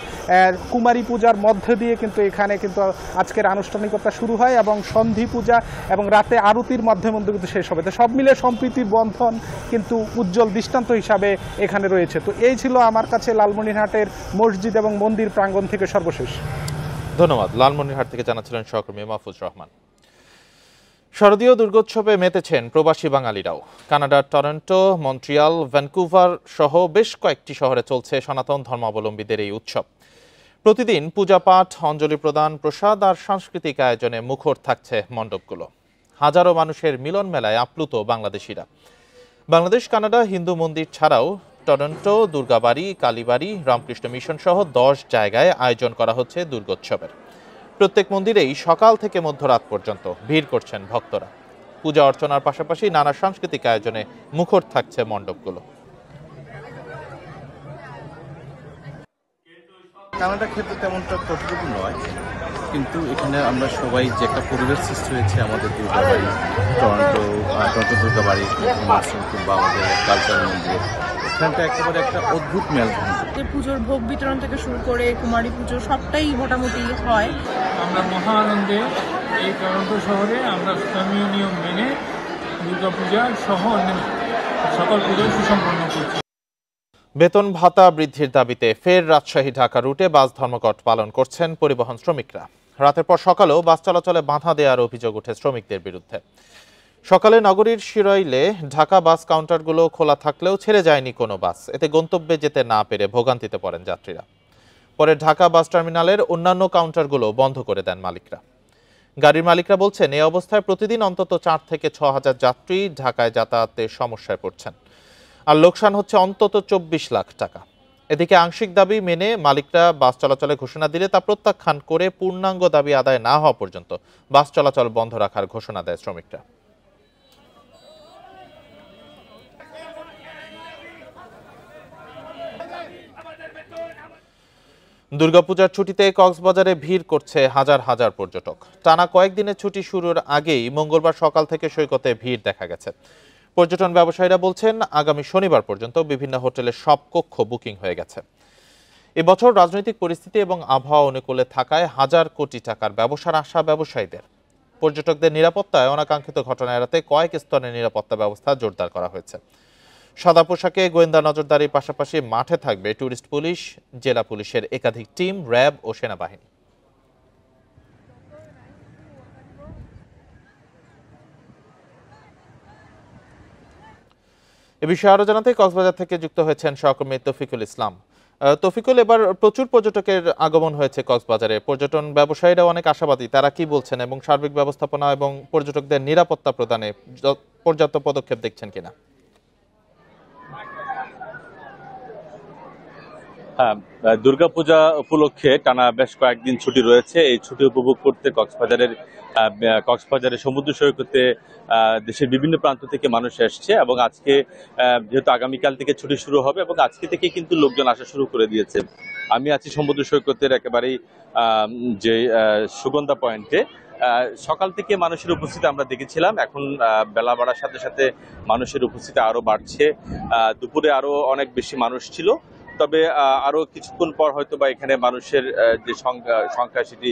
কুমারী পূজার মধ্য দিয়ে কিন্তু এখানে কিন্তু আজকের আনুষ্ঠানিকতা শুরু হয় এবং সন্ধি পূজা এবং রাতে আরতির মাধ্যমে কিন্তু শেষ হবে। তো সব মিলে সম্প্রীতির বন্ধন কিন্তু উজ্জ্বল দৃষ্টান্ত হিসাবে এখানে রয়েছে। তো এই ছিল আমার কাছে লালমনিরহাটের মসজিদ এবং মন্দির প্রাঙ্গণ থেকে সর্বশেষ। ধন্যবাদ। লালমনিরহাট থেকে জানাচ্ছিলেন সহকর্মী মাহফুজ রহমান। শারদীয় দুর্গোৎসবে মেতেছেন প্রবাসী বাঙালিরাও। কানাডার টরন্টো, মন্ট্রিয়াল, ভ্যানকুভার সহ বেশ কয়েকটি শহরে চলছে সনাতন ধর্মাবলম্বীদের এই উৎসব। প্রতিদিন পূজাপাঠ, অঞ্জলি প্রদান, প্রসাদ আর সাংস্কৃতিক আয়োজনে মুখর থাকছে মণ্ডপগুলো। হাজারো মানুষের মিলন মেলায় আপ্লুত বাংলাদেশিরা। বাংলাদেশ কানাডা হিন্দু মন্দির ছাড়াও টরন্টো, দুর্গাবাড়ি, কালীবাড়ি, রামকৃষ্ণ মিশন সহ 10 জায়গায় আয়োজন করা হচ্ছে দুর্গোৎসবের। প্রত্যেক মন্দিরেই সকাল থেকে মধ্যরাত পর্যন্ত ভিড় করছেন ভক্তরা। পূজা অর্চনার পাশাপাশি নানা সাংস্কৃতিক আয়োজনে মুখর থাকছে মণ্ডপগুলো। কানাডা ক্ষেত্রে তেমনটা কতটুকু নয়, কিন্তু এখানে আমরা সবাই যে একটা পরিবেশ সৃষ্টি হয়েছে আমাদের দুর্গাবাড়ি, টরন্টো দুর্গাবাড়ি কিংবা আমাদের কালচারাল মন্দির, এখানটা একেবারে একটা অদ্ভুত মেলবন্ধন। পুজোর ভোগ বিতরণ থেকে শুরু করে কুমারী পুজো সবটাই মোটামুটি হয়। আমরা মহা আনন্দে এই টরন্টো শহরে আমরা ধর্মীয় নিয়ম মেনে দুর্গাপূজা সহ অন্যান্য সকল পুজো সুসম্পন্ন করছি। বেতন ভাতা বৃদ্ধির দাবিতে ফের রাজশাহী ঢাকা রুটে বাস ধর্মঘট পালন করছেন পরিবহন শ্রমিকরা। রাতের পর সকালেও বাস চলাচলে বাধা দেওয়ার অভিযোগ উঠে শ্রমিকদের বিরুদ্ধে। সকালে নগরীর শিরইলে ঢাকা বাস কাউন্টারগুলো খোলা থাকলেও ছেড়ে যায়নি কোনো বাস। এতে গন্তব্যে যেতে না পেরে ভোগান্তিতে পড়েন যাত্রীরা। পরে ঢাকা বাস টার্মিনালের অন্যান্য কাউন্টারগুলো বন্ধ করে দেন মালিকরা। গাড়ির মালিকরা বলছেন, এই অবস্থায় প্রতিদিন অন্তত 4 থেকে 6 হাজার যাত্রী ঢাকায় যাতায়াতে সমস্যায় পড়ছেন, আর লোকসান হচ্ছে অন্তত 24 লাখ টাকা। এদিকে আংশিক দাবি মেনে মালিকরা বাস চলাচলে ঘোষণা দিলে তা প্রত্যাখ্যান করে পূর্ণাঙ্গ দাবি আদায় না হওয়া পর্যন্ত বাস চলাচল বন্ধ রাখার ঘোষণা দেয় শ্রমিকরা। দুর্গাপূজার ছুটিতে কক্সবাজারে ভিড় করছে হাজার হাজার পর্যটক। টানা কয়েকদিনের ছুটি শুরুর আগেই মঙ্গলবার সকাল থেকে সৈকতে ভিড় দেখা গেছে। পর্যটন ব্যবসায়ীরা বলছেন, আগামী শনিবার পর্যন্ত বিভিন্ন হোটেলের সব কক্ষ বুকিং হয়ে গেছে। এবছর রাজনৈতিক পরিস্থিতি এবং আবহাওয়া অনুকূলে থাকায় হাজার কোটি টাকার ব্যবসার আশা ব্যবসায়ীদের। পর্যটকদের নিরাপত্তায় অনাকাঙ্ক্ষিত ঘটনা এড়াতে কয়েক স্তরের নিরাপত্তা ব্যবস্থা জোরদার করা হয়েছে। সাদা পোশাকে গোয়েন্দা নজরদারির পাশাপাশি মাঠে থাকবে ট্যুরিস্ট পুলিশ, জেলা পুলিশের একাধিক টিম, র্যাব ও সেনাবাহিনী। এ বিষয়ে আরো জানাতে কক্সবাজার থেকে যুক্ত হয়েছেন সহকর্মী তৌফিকুল ইসলাম। তৌফিকুল, এবার প্রচুর পর্যটকের আগমন হয়েছে কক্সবাজারে। পর্যটন ব্যবসায়ীরা অনেক আশাবাদী, তারা কি বলছেন এবং সার্বিক ব্যবস্থাপনা এবং পর্যটকদের নিরাপত্তা প্রদানে পর্যাপ্ত পদক্ষেপ দেখছেন কিনা? দুর্গাপূজা উপলক্ষে টানা বেশ কয়েকদিন ছুটি রয়েছে। এই ছুটি উপভোগ করতে কক্সবাজারের সমুদ্র সৈকতে দেশের বিভিন্ন প্রান্ত থেকে মানুষ এসছে এবং আজকে যেহেতু আগামীকাল থেকে ছুটি শুরু হবে এবং আজকে থেকে কিন্তু লোকজন আসা শুরু করে দিয়েছে। আমি আছি সমুদ্র সৈকতের একেবারেই যে সুগন্ধা পয়েন্টে। সকাল থেকে মানুষের উপস্থিতি আমরা দেখেছিলাম, এখন বেলা বাড়ার সাথে সাথে মানুষের উপস্থিতি আরো বাড়ছে। দুপুরে আরো অনেক বেশি মানুষ ছিল, তবে আরো কিছুক্ষণ পর হয়তো বা এখানে মানুষের যে সংখ্যা সেটি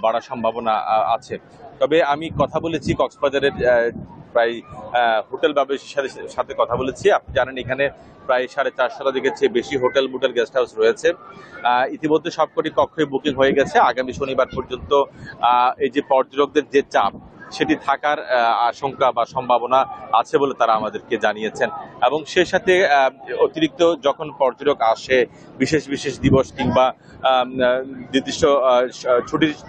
বাড়ার সম্ভাবনা আছে। তবে আমি কথা বলেছি কক্সবাজারের প্রায় হোটেল ব্যবসায়ীর সাথে কথা বলেছি। আপনি জানেন এখানে প্রায় 450 চেয়ে বেশি হোটেল, মোটেল, গেস্ট হাউস রয়েছে। ইতিমধ্যে সবকটি কক্ষই বুকিং হয়ে গেছে। আগামী শনিবার পর্যন্ত এই যে পর্যটকদের যে চাপ সেটি থাকার আশঙ্কা বা সম্ভাবনা আছে বলে তারা আমাদেরকে জানিয়েছেন। এবং সেই সাথে অতিরিক্ত যখন পর্যটক আসে বিশেষ বিশেষ দিবস কিংবা নির্দিষ্ট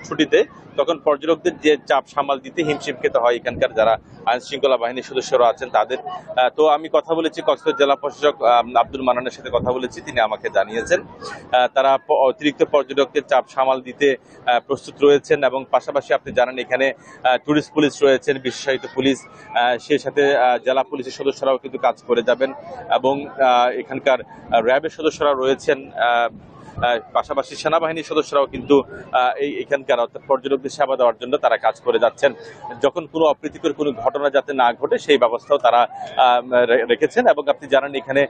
ছুটিতে, তখন পর্যটকদের যে চাপ সামাল দিতে হিমশিম খেতে হয় এখানকার যারা আইন শৃঙ্খলা বাহিনীর সদস্যরা আছেন তাদের। তো আমি কথা বলেছি কক্সবাজার জেলা প্রশাসক আব্দুল মান্নানের সাথে কথা বলেছি, তিনি আমাকে জানিয়েছেন তারা অতিরিক্ত পর্যটকদের চাপ সামাল দিতে প্রস্তুত রয়েছেন। এবং পাশাপাশি আপনি জানেন এখানে ট্যুরিস্ট পুলিশ রয়েছেন, বিশেষায়িত পুলিশ, সেই সাথে জেলা পুলিশের সদস্যরাও কিন্তু কাজ করে যাবেন এবং এখানকার র্যাবের সদস্যরা রয়েছেন। পাশাপাশি সেনাবাহিনীর সদস্যরাও কিন্তু এখানকার অর্থাৎ পর্যটকদের সেবা দেওয়ার জন্য তারা কাজ করে যাচ্ছেন। যখন কোনো অপ্রীতিকর কোনো ঘটনা যাতে না ঘটে সেই ব্যবস্থাও তারা রেখেছেন। এবং আপনি জানেন এখানে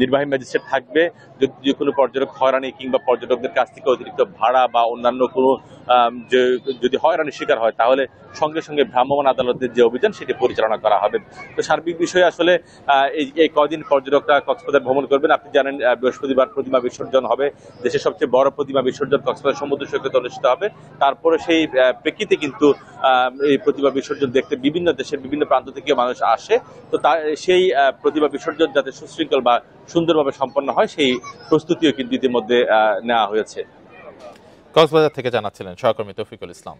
নির্বাহী ম্যাজিস্ট্রেট থাকবে, যদি কোনো পর্যটক হয়রানি কিংবা পর্যটকদের কাছ থেকে অতিরিক্ত ভাড়া বা অন্যান্য কোনো যদি হয়রানির শিকার হয় তাহলে সঙ্গে সঙ্গে ভ্রাম্যমাণ আদালতের যে অভিযান সেটি পরিচালনা করা হবে। তো সার্বিক বিষয়ে আসলে এই কদিন পর্যটকরা কক্সবাজার ভ্রমণ করবেন। আপনি জানেন বৃহস্পতিবার প্রতিমা বিসর্জন হবে, দেশের সবচেয়ে বড় প্রতিমা বিসর্জন কক্সবাজার সমুদ্র সৈকতে অনুষ্ঠিত হবে। তারপরে সেই প্রেক্ষিতে কিন্তু এই প্রতিমা বিসর্জন দেখতে বিভিন্ন দেশের বিভিন্ন প্রান্ত থেকে মানুষ আসে। তো সেই প্রতিমা বিসর্জন যাতে সুশৃঙ্খল বা সুন্দরভাবে সম্পন্ন হয় সেই প্রস্তুতিও কিন্তু ইতিমধ্যে নেওয়া হয়েছে। কক্সবাজার থেকে জানাচ্ছিলেন সহকর্মী তৌফিকুল ইসলাম।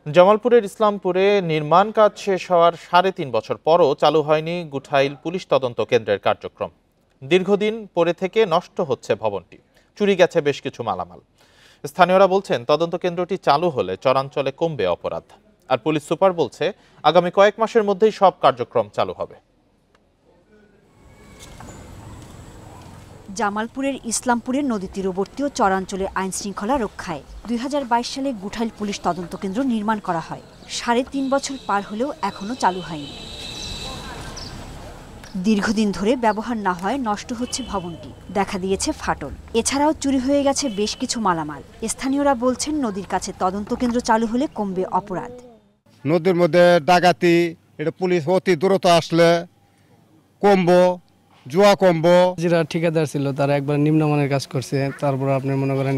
জামালপুরের ইসলামপুরে নির্মাণ কাজ শেষ হওয়ার 3.5 বছর পরও চালু হয়নি গুঠাইল পুলিশ তদন্ত কেন্দ্রের কার্যক্রম। দীর্ঘদিন পরে থেকে নষ্ট হচ্ছে ভবনটি, চুরি গেছে বেশ কিছু মালামাল। স্থানীয়রা বলছেন তদন্ত কেন্দ্রটি চালু হলে চরাঞ্চলে কমবে অপরাধ। আর পুলিশ সুপার বলছে আগামী কয়েক মাসের মধ্যেই সব কার্যক্রম চালু হবে। জামালপুরের ইসলামপুরের নদী তীরবর্তী ও চরাঞ্চলে আইন শৃঙ্খলা রক্ষায় 2022 সালে গুঠাইল পুলিশ তদন্ত কেন্দ্র নির্মাণ করা হয়। 3.5 বছর পার হলেও এখনো চালু হয়নি। দীর্ঘদিন ধরে ব্যবহার না হয় নষ্ট হচ্ছে ভবনটি, দেখা দিয়েছে ফাটল। এছাড়াও চুরি হয়ে গেছে বেশ কিছু মালামাল। স্থানীয়রা বলছেন নদীর কাছে তদন্ত কেন্দ্র চালু হলে কমবে অপরাধ। নদীর মধ্যে ডাকাতি, এটা পুলিশ অতি দ্রুত আসলে কমবো, জুয়া কমবো। যারা ঠিকাদার ছিল তারা একবার নিম্নমানের কাজ করছে, তারপর আপনি মনে করেন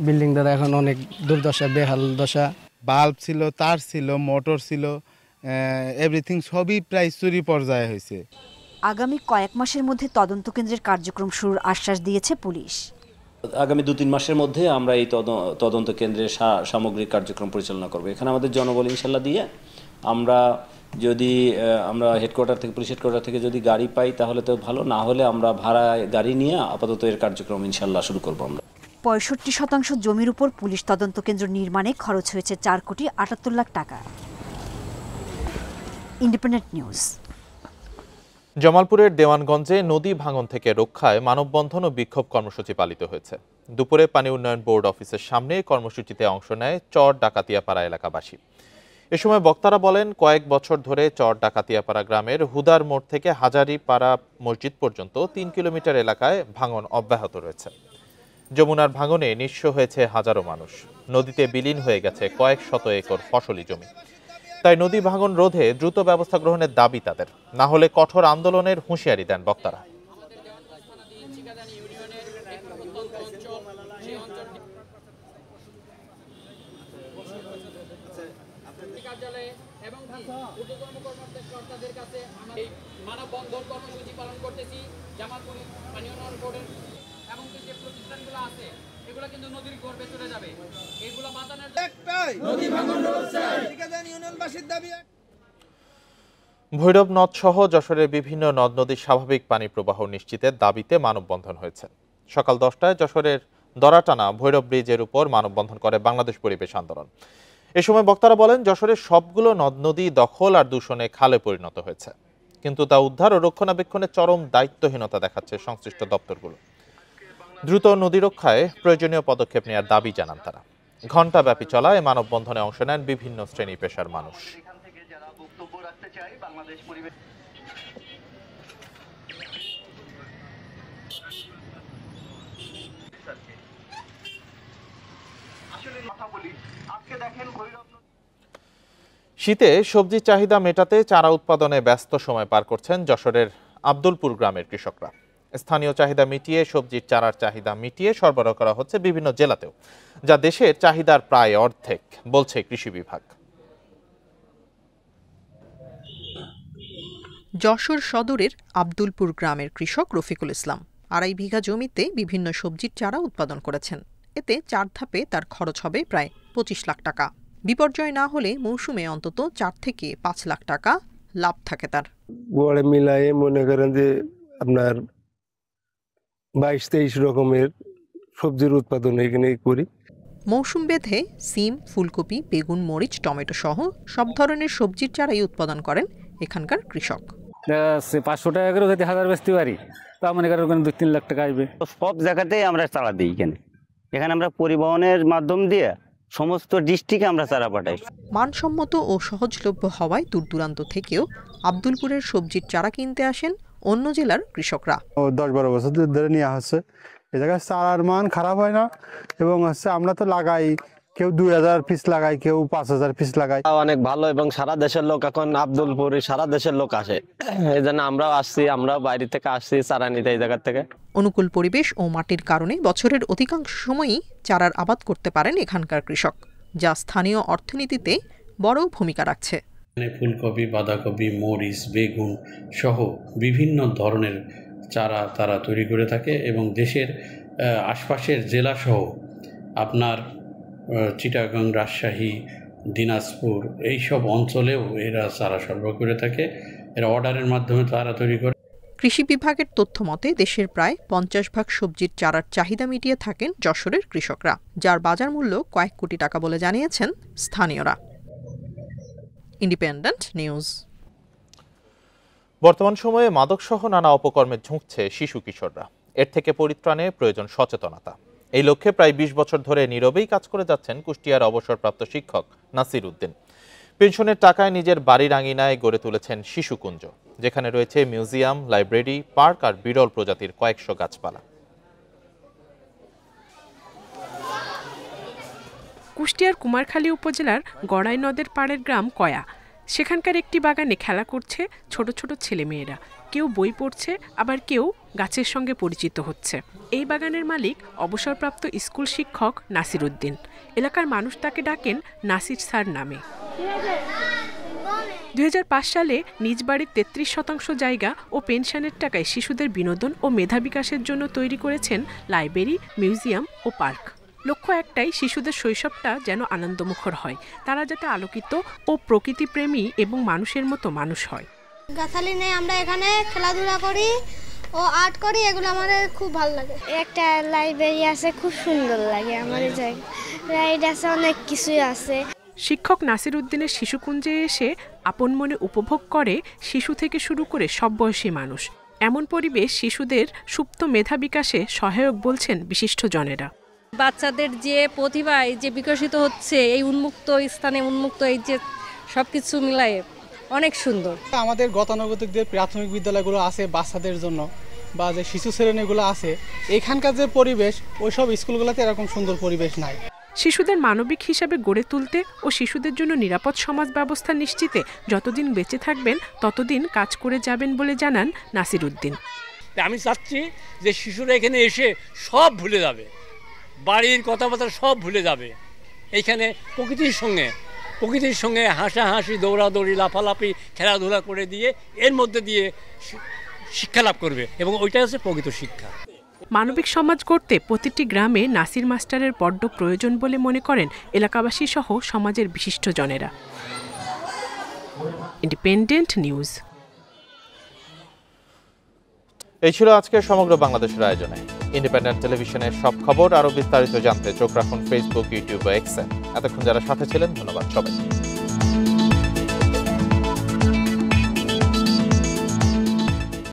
বিল্ডিং দ্বারা এখন অনেক দুর্দশা, বেহাল দশা। বাল্ব ছিল, তার ছিল, মোটর ছিল, এভরিথিং সবই প্রায় চুরি পর্যায়ে হয়েছে। আগামী কয়েক মাসের মধ্যে তদন্ত কেন্দ্রের কার্যক্রম শুরুর আশ্বাস দিয়েছে পুলিশ। আগামী 2-3 মাসের মধ্যে আমরা এই তদন্ত কেন্দ্রের সামগ্রিক কার্যক্রম পরিচালনা করব। এখানে আমাদের জনবল ইনশাল্লাহ দিয়ে আমরা যদি হেডকোয়ার্টার থেকে, পুলিশ হেডকোয়ার্টার থেকে যদি গাড়ি পাই তাহলে তো ভালো, না হলে আমরা ভাড়া গাড়ি নিয়ে আপাতত এর কার্যক্রম ইনশাল্লাহ শুরু করব। আমরা 65% জমির উপর পুলিশ তদন্ত কেন্দ্র নির্মাণে খরচ হয়েছে 4.78 লাখ টাকা। Independent news. জামালপুরের দেওয়ানগঞ্জে নদী ভাঙন থেকে রক্ষায় মানববন্ধন ও বিক্ষোভ কর্মসূচি পালিত হয়েছে। দুপুরে পানি উন্নয়ন বোর্ড অফিসের সামনে কর্মসূচিতে অংশ নেয় চর ডাকাতিয়াপাড়া এলাকাবাসী। এ সময় বক্তারা বলেন, কয়েক বছর ধরে চর ডাকাতিয়াপাড়া গ্রামের হুদার মোড় থেকে হাজারিপাড়া মসজিদ পর্যন্ত 3 কিলোমিটার এলাকায় ভাঙন অব্যাহত রয়েছে। যমুনার ভাঙনে নিঃস্ব হয়েছে হাজারো মানুষ, নদীতে বিলীন হয়ে গেছে কয়েক শত একর ফসলি জমি। তাই নদী ভাঙন রোধে দ্রুত ব্যবস্থা গ্রহণের দাবি তাদের, না হলে কঠোর আন্দোলনের হুঁশিয়ারি দেন বক্তারা। ভৈরব নদ সহ যশোরের বিভিন্ন নদ নদীর স্বাভাবিক পানি প্রবাহ নিশ্চিতের দাবিতে মানববন্ধন হয়েছে। সকাল 10টায় যশোরের দরাটানা ভৈরব ব্রিজের উপর মানববন্ধন করে বাংলাদেশ পরিবেশ আন্দোলন। এ সময় বক্তারা বলেন, যশোরের সবগুলো নদ নদী দখল আর দূষণে খালে পরিণত হয়েছে, কিন্তু তা উদ্ধার ও রক্ষণাবেক্ষণে চরম দায়িত্বহীনতা দেখাচ্ছে সংশ্লিষ্ট দপ্তরগুলো। দ্রুত নদী রক্ষায় প্রয়োজনীয় পদক্ষেপ নেওয়ার দাবি জানান তারা। ঘণ্টাব্যাপী চলা এ মানববন্ধনে অংশ নেন বিভিন্ন শ্রেণী পেশার মানুষ। শীতে সবজির চাহিদা মেটাতে চারা উৎপাদনে ব্যস্ত সময় পার করছেন যশোরের আব্দুলপুর গ্রামের কৃষকরা। স্থানীয় চাহিদা মিটিয়ে সবজির চারার চাহিদা মিটিয়ে সরবরাহ করা হচ্ছে বিভিন্ন জেলাতেও, যা দেশের চাহিদার প্রায় অর্ধেক, বলছে কৃষি বিভাগ। যশোর সদরের আব্দুলপুর গ্রামের কৃষক রফিকুল ইসলাম 2.5 বিঘা জমিতে বিভিন্ন সবজির চারা উৎপাদন করেছেন। এতে 4 ধাপে তার খরচ হবে প্রায় 25 লাখ টাকা। বিপর্যয় না হলে মৌসুমে অন্তত 4 থেকে 5 লাখ টাকা লাভ থাকে তার। গড়ে মিলায়ে মনে করেন যে আপনার 22-23 রকমের সবজির উৎপাদন এখানে করি। মৌসুম বেঁধে সিম, ফুলকপি, বেগুন, মরিচ, টমেটো সহ সব ধরনের সবজির চারাই উৎপাদন করেন এখানকার কৃষক। 500 টাকা করে যদি 1000 বেচতে পারি তা মনে করেন ওখানে 2-3 লাখ টাকা আসবে। সব জায়গাতেই আমরা চারা দিই। এখানে আমরা পরিবহনের মাধ্যম দিয়ে সমস্ত ডিস্ট্রিক্টে আমরা চারা পাঠাই। মানসম্মত ও সহজলভ্য হওয়ায় দূর দূরান্ত থেকেও আব্দুলপুরের সবজির চারা কিনতে আসেন অন্য জেলার কৃষকরা। 10-12 বছর ধরে নেওয়া হচ্ছে। এই জায়গায় চারার মান খারাপ হয় না এবং আমরা তো লাগাই, কেউ 2000 পিস লাগায়, কেউ 5000 পিস লাগায়। অনেক ভালো এবং সারা দেশের লোক এখন আব্দুলপুরে সারা দেশের লোক আসে, এই জন্য আমরাও আসছি, আমরাও বাইরে থেকে আসছি চারা নিতে এই জায়গা থেকে। অনুকূল পরিবেশ ও মাটির কারণে বছরের অধিকাংশ সময়ই চারার আবাদ করতে পারেন এখানকার কৃষক, যা স্থানীয় অর্থনীতিতে বড় ভূমিকা রাখছে। ফুলকপি, বাঁধাকপি, মরিচ, বেগুন সহ বিভিন্ন ধরনের চারা তারা তৈরি করে থাকে এবং দেশের আশপাশের জেলাসহ আপনার চিটাগাং, রাজশাহী, দিনাজপুর এইসব অঞ্চলেও এরা চারা সরবরাহ করে থাকে। এরা অর্ডারের মাধ্যমে চারা তৈরি করে। কৃষি বিভাগের তথ্য মতে দেশের প্রায় 50% সবজির চারার চাহিদা মিটিয়ে থাকেন যশোরের কৃষকরা, যার বাজার মূল্য কয়েক কোটি টাকা বলে জানিয়েছেন স্থানীয়রা। Independent news. বর্তমান সময়ে মাদকসহ নানা অপকর্মে ঝুঁকছে শিশু কিশোররা। এর থেকে পরিত্রাণে প্রয়োজন সচেতনতা। এই লক্ষ্যে প্রায় 20 বছর ধরে নীরবেই কাজ করে যাচ্ছেন কুষ্টিয়ার অবসরপ্রাপ্ত শিক্ষক নাসির উদ্দিন। পেনশনের টাকায় নিজের বাড়ির আঙিনায় গড়ে তুলেছেন শিশুকুঞ্জ, যেখানে রয়েছে মিউজিয়াম, লাইব্রেরি, পার্ক আর বিরল প্রজাতির কয়েকশো গাছপালা। কুষ্টিয়ার কুমারখালী উপজেলার গড়াই নদের পাড়ের গ্রাম কয়া। সেখানকার একটি বাগানে খেলা করছে ছোট ছোট ছেলেমেয়েরা। কেউ বই পড়ছে, আবার কেউ গাছের সঙ্গে পরিচিত হচ্ছে। এই বাগানের মালিক অবসরপ্রাপ্ত স্কুল শিক্ষক নাসির উদ্দিন। এলাকার মানুষ তাকে ডাকেন নাসির স্যার নামে। 2005 সালে নিজ বাড়ির 33% জায়গা ও পেনশনের টাকায় শিশুদের বিনোদন ও মেধা বিকাশের জন্য তৈরি করেছেন লাইব্রেরি, মিউজিয়াম ও পার্ক। লক্ষ্য একটাই, শিশুদের শৈশবটা যেন আনন্দমুখর হয়, তারা যাতে আলোকিত ও প্রকৃতিপ্রেমী এবং মানুষের মতো মানুষ হয়। গাছালি নেই, আমরা এখানে খেলাধুলা করি ও আর্ট করি, এগুলো আমাদের খুব ভালো লাগে। একটা লাইব্রেরি আছে, খুব সুন্দর লাগে আমাদের জায়গা, রাইড আছে, অনেক কিছুই আছে। শিক্ষক নাসির উদ্দিনের শিশুকুঞ্জে এসে আপন মনে উপভোগ করে শিশু থেকে শুরু করে সব বয়সী মানুষ। এমন পরিবেশ শিশুদের সুপ্ত মেধা বিকাশে সহায়ক বলছেন বিশিষ্টজনেরা। বাচ্চাদের যে প্রতিভা যে বিকশিত হচ্ছে এই উন্মুক্ত স্থানে, উন্মুক্ত এই যে সবকিছু মিলায়ে অনেক সুন্দর। আমাদের গতানুগতিক যে প্রাথমিক বিদ্যালয়গুলো আছে বাচ্চাদের জন্য বা যে শিশু শ্রেণীগুলো আছে, এখানকার যে পরিবেশ ওইসব স্কুলগুলোতে এরকম সুন্দর পরিবেশ নাই। শিশুদের মানবিক হিসাবে গড়ে তুলতে ও শিশুদের জন্য নিরাপদ সমাজ ব্যবস্থা নিশ্চিতে যতদিন বেঁচে থাকবেন ততদিন কাজ করে যাবেন বলে জানান নাসির উদ্দিন। আমি চাচ্ছি যে শিশুরা এখানে এসে সব ভুলে যাবে, বাড়ির কথাবার্তা সব ভুলে যাবে, এইখানে প্রকৃতির সঙ্গে হাসাহাসি, দৌড়াদৌড়ি, লাফালাফি, খেলাধুলা করে দিয়ে এর মধ্যে দিয়ে শিক্ষা লাভ করবে এবং ওইটাই হচ্ছে প্রকৃত শিক্ষা। মানবিক সমাজ গড়তে প্রতিটি গ্রামে নাসির মাস্টারের বড্ড প্রয়োজন বলে মনে করেন এলাকাবাসী সহ সমাজের বিশিষ্টজনেরা। Independent news. এই ছিল আজকের সমগ্র বাংলাদেশের আয়োজনে। ইন্ডিপেন্ডেন্ট টেলিভিশনের সব খবর আরো বিস্তারিত জানতে চোখ রাখুন ফেসবুক, ইউটিউব ও এক্সে। এতক্ষণ যারা সাথে ছিলেন ধন্যবাদ সবাইকে।